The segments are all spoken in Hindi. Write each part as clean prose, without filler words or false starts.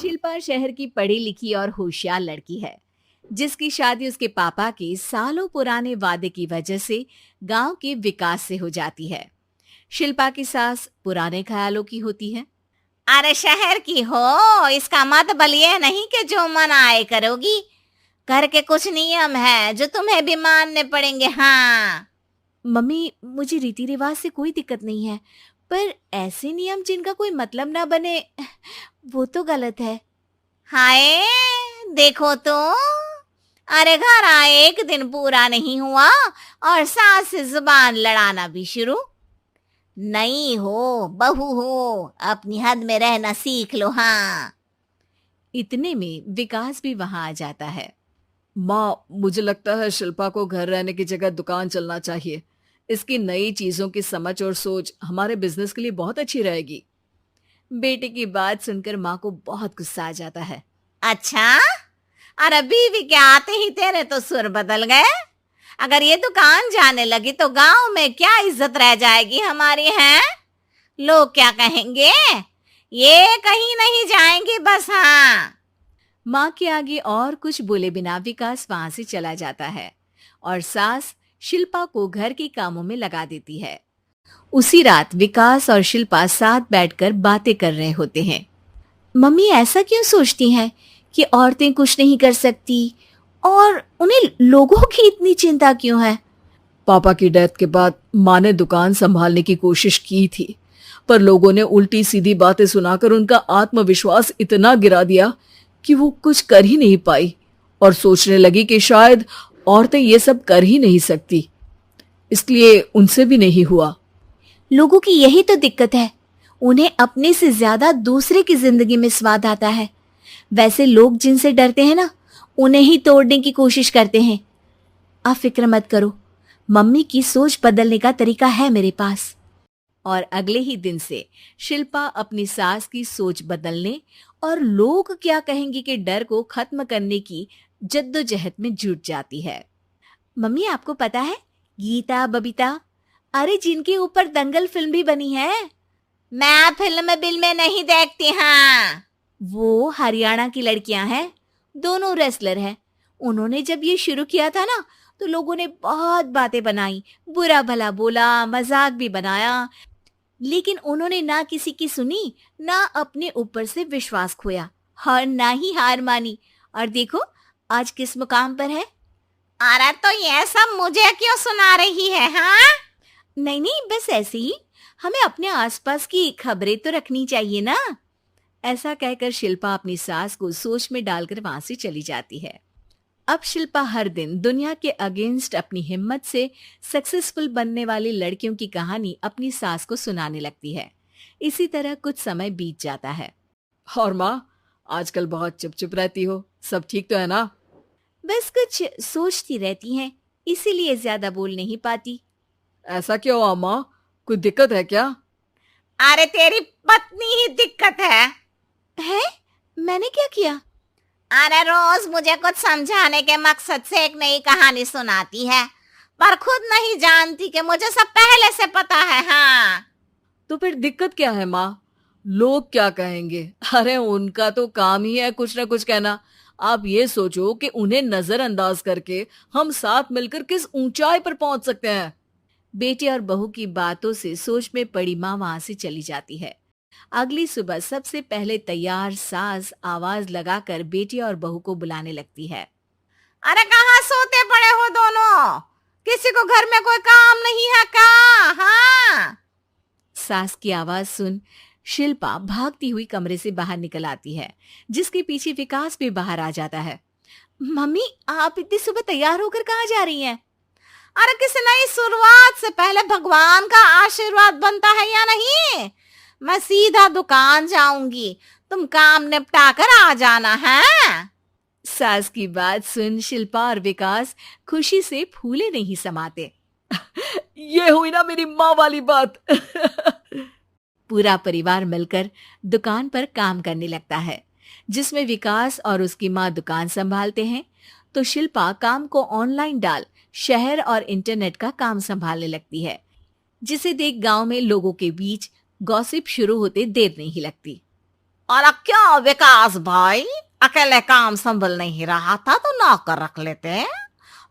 शिल्पा शहर की पढ़ी लिखी और होशियार लड़की है, जिसकी शादी उसके पापा के सालों पुराने वादे की वजह से गांव के विकास से हो जाती है। शिल्पा की सास पुराने ख्यालों की होती है। अरे शहर की हो, इसका मतलब ये नहीं कि जो मन आए करोगी। घर के कुछ नियम है जो तुम्हें भी मानने पड़ेंगे। हाँ। मम्मी, मुझे रीति रिवाज से कोई दिक्कत नहीं है, पर ऐसे नियम जिनका कोई मतलब ना बने, वो तो गलत है। हाय, देखो तो। अरे घर आए एक दिन पूरा नहीं हुआ और सास से जुबान लड़ाना भी शुरू। नहीं हो, बहू हो, अपनी हद में रहना सीख लो। हाँ। इतने में विकास भी वहां आ जाता है। माँ, मुझे लगता है शिल्पा को घर रहने की जगह दुकान चलना चाहिए। इसकी नई चीजों की समझ और सोच हमारे बिजनेस के लिए बहुत अच्छी रहेगी। बेटे की बात सुनकर माँ को बहुत गुस्सा आ जाता है। अच्छा, अरे बीवी के आते ही तेरे तो सुर बदल गए। अगर ये दुकान जाने लगी तो गांव में क्या इज्जत रह जाएगी हमारी। है लोग क्या कहेंगे? ये कहीं नहीं जाएंगी बस। हाँ। माँ के आगे और कुछ बोले बिना विकास वहां से चला जाता है और सास शिल्पा को घर के कामों में लगा देती है। उसी रात विकास और शिल्पा साथ बैठकर बातें कर रहे होते हैं। मम्मी ऐसा क्यों सोचती हैं कि औरतें कुछ नहीं कर सकती, और उन्हें लोगों की इतनी चिंता क्यों है? पापा की डेथ के बाद माँ ने दुकान संभालने की कोशिश की थी, पर लोगों ने उल्टी सीधी बातें सुनाकर उनका आत्मविश्वास इतना गिरा दिया कि वो कुछ कर ही नहीं पाई और सोचने लगी कि शायद औरतें ये सब कर ही नहीं सकती, इसलिए उनसे भी नहीं हुआ। लोगों की यही तो दिक्कत है, उन्हें अपने से ज्यादा दूसरे की जिंदगी में स्वाद आता है। वैसे लोग जिनसे डरते हैं ना, उन्हें ही तोड़ने की कोशिश करते हैं। आप फिक्र मत करो, मम्मी की सोच बदलने का तरीका है मेरे पास। और अगले ही दिन से शिल्पा अपनी सास की सोच बदलने और लोग क्या कहेंगे के डर को खत्म करने की जद्दोजहद में जुट जाती है। मम्मी, आपको पता है गीता, बबीता, अरे जिनके ऊपर दंगल फिल्म भी बनी है, मैं फिल्म बिल में नहीं देखती। हाँ। वो हरियाणा की लड़कियां हैं, दोनों रेसलर हैं। उन्होंने जब ये शुरू किया था ना, तो लोगों ने बहुत बातें बनाई, बुरा भला बोला, मजाक भी बनाया, लेकिन उन्होंने ना किसी की सुनी, ना अपने ऊपर से विश्वास खोया और ना ही हार मानी। और देखो आज किस मुकाम पर है। अरे तो ये सब मुझे क्यों सुना रही है? हाँ। नहीं नहीं, बस ऐसे ही, हमें अपने आसपास की खबरें तो रखनी चाहिए ना। ऐसा कहकर शिल्पा अपनी सास को सोच में डालकर वहां से चली जाती है। अब शिल्पा हर दिन दुनिया के अगेंस्ट अपनी हिम्मत से सक्सेसफुल बनने वाली लड़कियों की कहानी अपनी सास को सुनाने लगती है। इसी तरह कुछ समय बीत जाता है। और माँ, आजकल बहुत चुप चुप रहती हो, सब ठीक तो है ना? बस कुछ सोचती रहती हैं, इसीलिए ज्यादा बोल नहीं पाती। ऐसा क्यों हुआ माँ, कोई दिक्कत है क्या? अरे तेरी पत्नी ही दिक्कत है। है? मैंने क्या किया? अरे रोज मुझे कुछ समझाने के मकसद से एक नई कहानी सुनाती है, पर खुद नहीं जानती कि मुझे सब पहले से पता है। हाँ। तो फिर दिक्कत क्या है माँ? लोग क्या कहेंगे? अरे उनका तो काम ही है कुछ ना कुछ कहना। आप ये सोचो कि उन्हें नजरअंदाज करके हम साथ मिलकर किस ऊंचाई पर पहुंच सकते हैं। बेटे और बहू की बातों से सोच में पड़ी माँ वहां से चली जाती है। अगली सुबह सबसे पहले तैयार सास आवाज लगाकर बेटे और बहू को बुलाने लगती है। अरे कहाँ सोते पड़े हो दोनों? किसी को घर में कोई काम नहीं है का? हाँ। सास की आवाज सुन शिल्पा भागती हुई कमरे से बाहर निकल आती है, जिसके पीछे विकास भी बाहर आ जाता है। मम्मी, आप इतनी सुबह तैयार होकर कहाँ जा रही हैं? अरे किसी नई शुरुआत से पहले भगवान का आशीर्वाद बनता है या नहीं? मैं सीधा दुकान जाऊंगी, तुम काम निपटा कर आ जाना है। सास की बात सुन शिल्पा और विकास खुशी से फूले नहीं समाते। ये हुई ना मेरी माँ वाली बात। पूरा परिवार मिलकर दुकान पर काम करने लगता है, जिसमें विकास और उसकी माँ दुकान संभालते हैं, तो शिल्पा काम को ऑनलाइन डाल शहर और इंटरनेट का काम संभालने लगती है, जिसे देख गांव में लोगों के बीच गॉसिप शुरू होते देर नहीं लगती। और क्या विकास भाई, अकेले काम संभल नहीं रहा था तो नौकर रख लेते,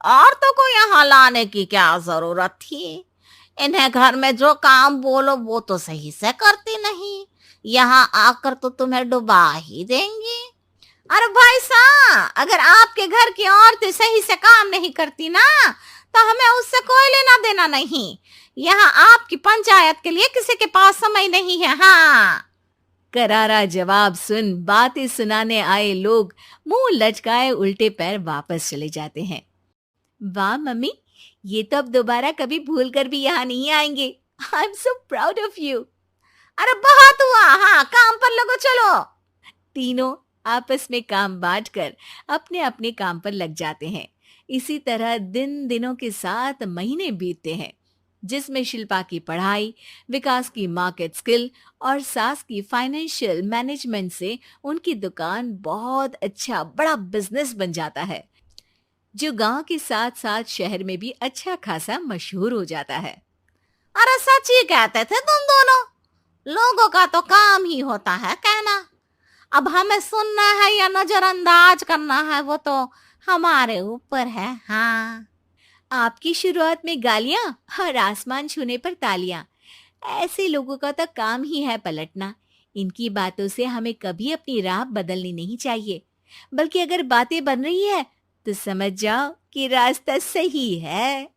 और तो को यहाँ लाने की क्या जरूरत थी। इन्हें घर में जो काम बोलो वो तो सही से करती नहीं, यहाँ आकर तो तुम्हें डुबा ही देंगी। अरे भाई साहब, अगर आपके घर की औरतें सही से काम नहीं करती ना तो हमें उससे कोई लेना देना नहीं। यहाँ आपकी पंचायत के लिए किसी के पास समय नहीं है। हाँ, करारा जवाब सुन बातें सुनाने आए लोग मुंह लटकाए उल्टे पैर वापस चले जाते हैं। वाह मम्मी, ये तो अब दोबारा कभी भूल कर भी यहाँ नहीं आएंगे। I am so proud of you. अरे बहुत हुआ, हाँ काम पर लगो चलो। तीनों आपस में काम बांटकर अपने अपने काम पर लग जाते हैं। इसी तरह दिनों के साथ महीने बीतते हैं, जिसमें शिल्पा की पढ़ाई, विकास की मार्केट स्किल और सास की फाइनेंशियल मैनेजमेंट से उनकी दुकान बहुत अच्छा बड़ा बिजनेस बन जाता है, जो गांव के साथ साथ शहर में भी अच्छा खासा मशहूर हो जाता है। अरे सच ही कहते थे तुम दोनों, लोगों का तो काम ही होता है कहना। अब हमें सुनना है या नजरअंदाज करना है वो तो हमारे ऊपर है। हाँ, आपकी शुरुआत में गालियां और आसमान छूने पर तालियां, ऐसे लोगों का तो काम ही है पलटना। इनकी बातों से हमें कभी अपनी राह बदलनी नहीं चाहिए, बल्कि अगर बातें बन रही है तो समझ जाओ कि रास्ता सही है।